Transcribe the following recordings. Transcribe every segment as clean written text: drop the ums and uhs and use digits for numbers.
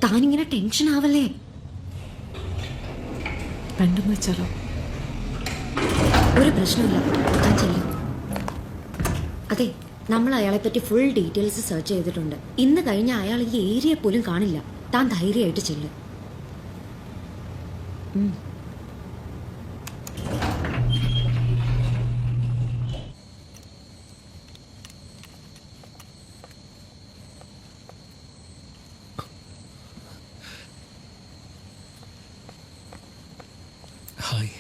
താനിങ്ങനെ tension ആവല്ലേ. വേണ്ടെന്ന് വെച്ചാലോ? ഒരു പ്രശ്നമില്ല, താൻ ചെല്ലും. അതെ, നമ്മൾ അയാളെ പറ്റി ഫുൾ ഡീറ്റെയിൽസ് സെർച്ച് ചെയ്തിട്ടുണ്ട്. ഇന്ന് കഴിഞ്ഞ അയാൾ ഈ ഏരിയ പോലും കാണില്ല. താൻ ധൈര്യമായിട്ട് ചെല്ലും. ഹായ്.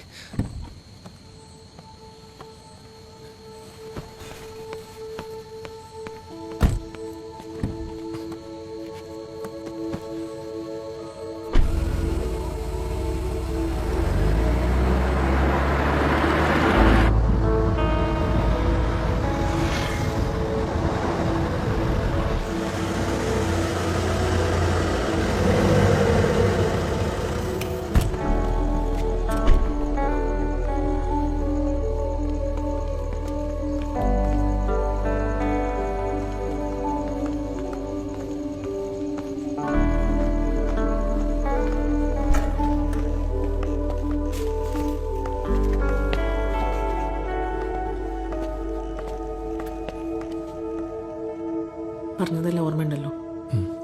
പറഞ്ഞതെല്ലാം ഓർമ്മയുണ്ടല്ലോ?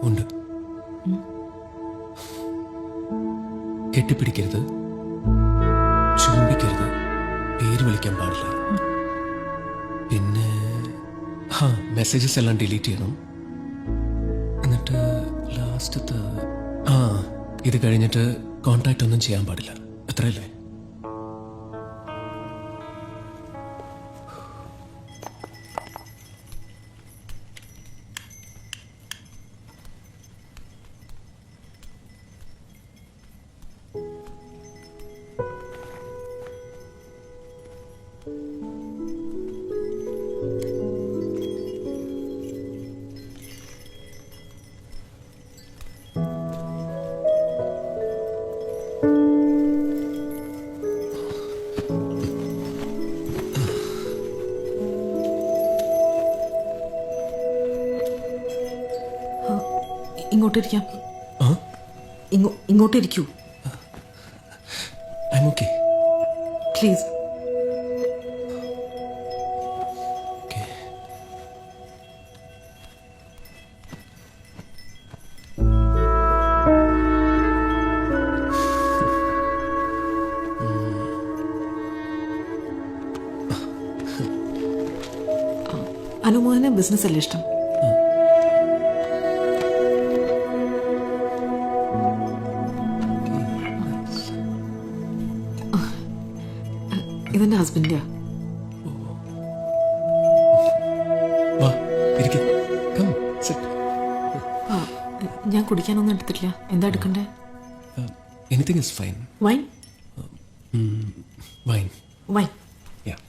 ഉണ്ട്. കെട്ടിപ്പിടിക്കരുത്, ചുംബിക്കരുത്, പേര് വിളിക്കാൻ പാടില്ല. പിന്നെ മെസ്സേജസ് എല്ലാം ഡിലീറ്റ് ചെയ്യണം. എന്നിട്ട് ലാസ്റ്റത്തെ ഇത് കഴിഞ്ഞിട്ട് കോണ്ടാക്ട് ഒന്നും ചെയ്യാൻ പാടില്ല. അത്രയല്ലേ? ഇങ്ങോട്ടിരിക്കാം. ഇങ്ങോട്ടിരിക്കൂ I'm okay. പ്ലീസ്. Okay. അനുമോഹന് ബിസിനസ് അല്ലേ ഇഷ്ടം? ഇതെന്റെ ഹസ്ബൻഡാ. വാ, ഇരിക്ക്. Come, sit. ഞാൻ കുടിക്കാനൊന്നും എടുത്തിട്ടില്ല. എന്താ എടുക്കണ്ടേ? Anything is fine. Wine? Wine. Wine. Yeah.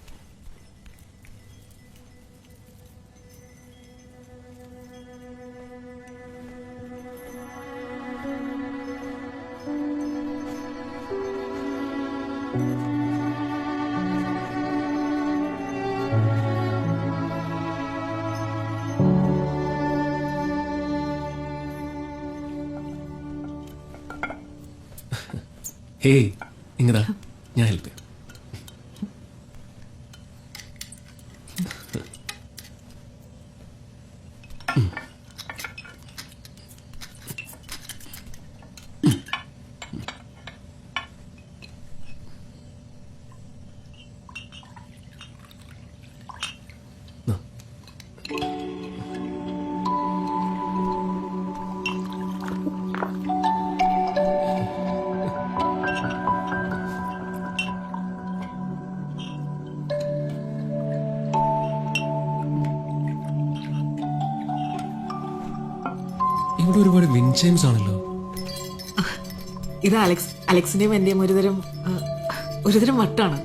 Hey, ഇങ്ങതാ, ഞാൻ ഹെൽപ്പ് ചെയ്യാം. ഇവിടെ ഒരുപാട് വിൻചെയിംസ് ആണല്ലോ. ഇത് അലക്സിന്റെയും എന്റെയും ഒരുതരം വട്ടാണ്.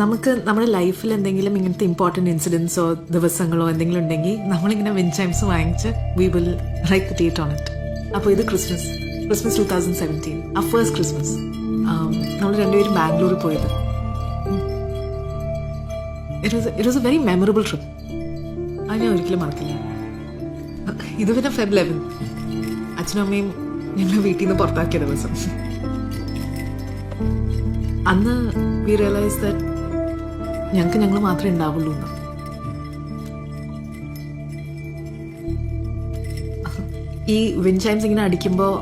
നമുക്ക് നമ്മുടെ ലൈഫിൽ എന്തെങ്കിലും ഇങ്ങനത്തെ ഇമ്പോർട്ടൻറ്റ് ഇൻസിഡൻസോ ദിവസങ്ങളോ എന്തെങ്കിലും ഉണ്ടെങ്കിൽ നമ്മളിങ്ങനെ വിൻചൈംസ് വാങ്ങിച്ച് we will write the date on it. അപ്പോൾ ഇത് ക്രിസ്മസ് 2017, ആ ഫസ്റ്റ് ക്രിസ്മസ് നമ്മൾ രണ്ടുപേരും ബാംഗ്ലൂരിൽ പോയത്. It was A very memorable trip. അത് ഞാൻ ഒരിക്കലും മറക്കില്ല. ഇത് പിന്നെ Feb 11. അച്ഛനും അമ്മയും ഞങ്ങൾ വീട്ടിൽ നിന്ന് പുറത്താക്കിയ ദിവസം. അന്ന് വി റിയലൈസ് ദാറ്റ് ഞങ്ങൾക്ക് ഞങ്ങൾ മാത്രമേ ഉണ്ടാവുള്ളൂ എന്ന്. ഈ വിൻഡ് ചൈംസ് ഇങ്ങനെ അടിക്കുമ്പോൾ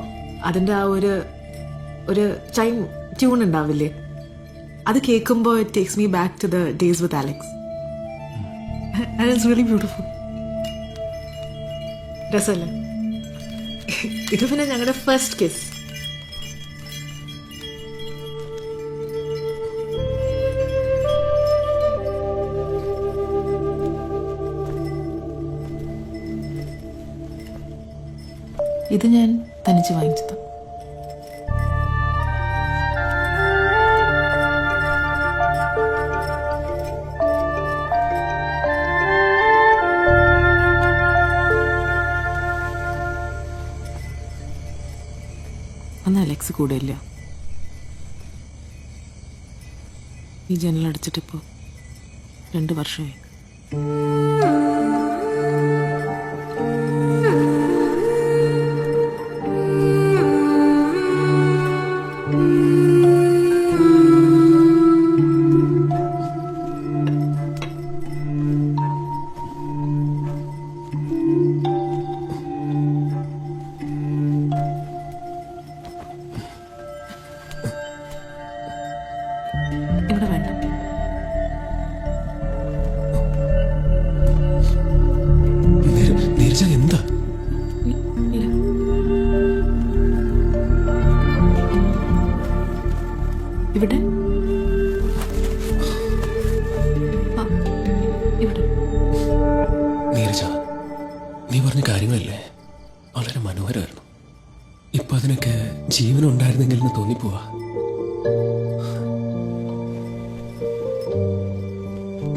അതിൻ്റെ ആ ഒരു ചൈം ട്യൂൺ ഉണ്ടാവില്ലേ, അത് കേൾക്കുമ്പോൾ it takes me back to the days with Alex. And it's really beautiful. രസമല്ലേ? ഇത് പിന്നെ ഞങ്ങളുടെ ഫസ്റ്റ് കിസ്. ഇത് ഞാൻ തനിച്ച് വാങ്ങിച്ചത്. അന്ന് അലക്സ് കൂടെ ഇല്ല. ഈ ജനലടച്ചിട്ടിപ്പോൾ 2 വർഷമായി. ഇവിടെ വേണ്ട. നീരജ എന്താ? ഇല്ല. ഇവിടെ ആ, ഇവിടെ. നീരജ, നീ പറഞ്ഞ കാര്യങ്ങളല്ലേ വളരെ മനോഹരമായിരുന്നു. ഇപ്പൊ അതിനൊക്കെ ജീവനുണ്ടായിരുന്നെങ്കിൽ എന്ന് തോന്നിപ്പോവാ.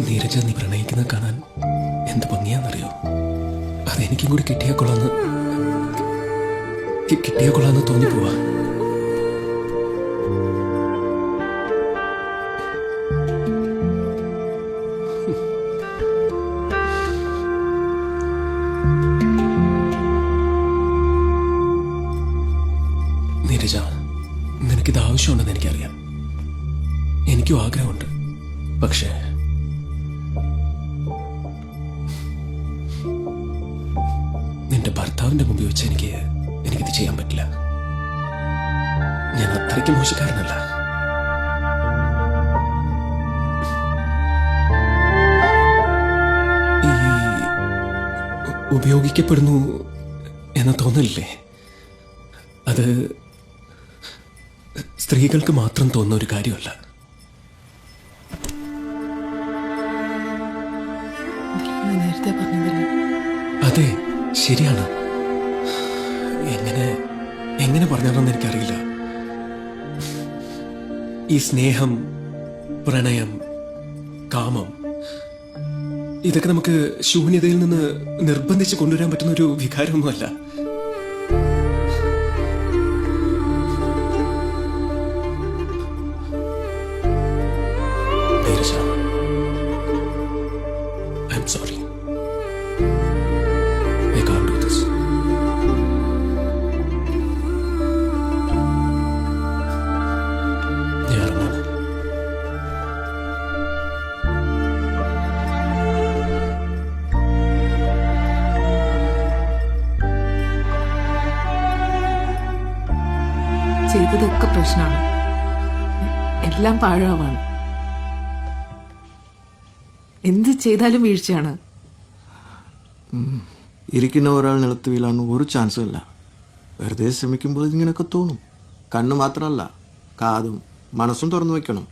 നീരജ, നീ പ്രണയിക്കുന്നത് കാണാൻ എന്ത് ഭംഗിയാന്നറിയോ? അതെനിക്കും കൂടി കിട്ടിയാൽ കൊള്ളാന്ന് തോന്നിപ്പോവാ. നീരജ, നിനക്കിത് ആവശ്യമുണ്ടെന്ന് എനിക്കറിയാം. എനിക്കും ആഗ്രഹമുണ്ട്. പക്ഷേ നിന്റെ ഭർത്താവിന്റെ മുമ്പിൽ വെച്ച് എനിക്കിത് ചെയ്യാൻ പറ്റില്ല. ഞാൻ അത്രയ്ക്ക് മോശക്കാരനല്ല. ഈ ഉപയോഗിക്കപ്പെടുന്നു എന്ന തോന്നലില്ലേ, അത് സ്ത്രീകൾക്ക് മാത്രം തോന്നുന്ന ഒരു കാര്യമല്ല. ഞാൻ നേരത്തെ പറഞ്ഞതല്ലേ. അതെ, ശരിയാണ്. എങ്ങനെ പറഞ്ഞാണെന്ന് എനിക്കറിയില്ല. ഈ സ്നേഹം, പ്രണയം, കാമം, ഇതൊക്കെ നമുക്ക് ശൂന്യതയിൽ നിന്ന് നിർബന്ധിച്ച് കൊണ്ടുവരാൻ പറ്റുന്ന ഒരു വികാരമൊന്നുമല്ല. I'm sorry. I can't do this. ഞാൻ ഇറങ്ങാണ്. ചെയ്തതൊക്കെ പ്രശ്നമാണ്. എല്ലാം പാഴാവാണ്. എന്ത് ചെയ്താലും വീഴ്ചയാണ്. ഇരിക്കുന്ന ഒരാൾ നിലത്ത് വീഴാൻ ഒരു ചാൻസും ഇല്ല. വെറുതെ ശ്രമിക്കുമ്പോൾ ഇങ്ങനെയൊക്കെ തോന്നും. കണ്ണ് മാത്രമല്ല, കാതും മനസ്സും തുറന്നു വെക്കണം.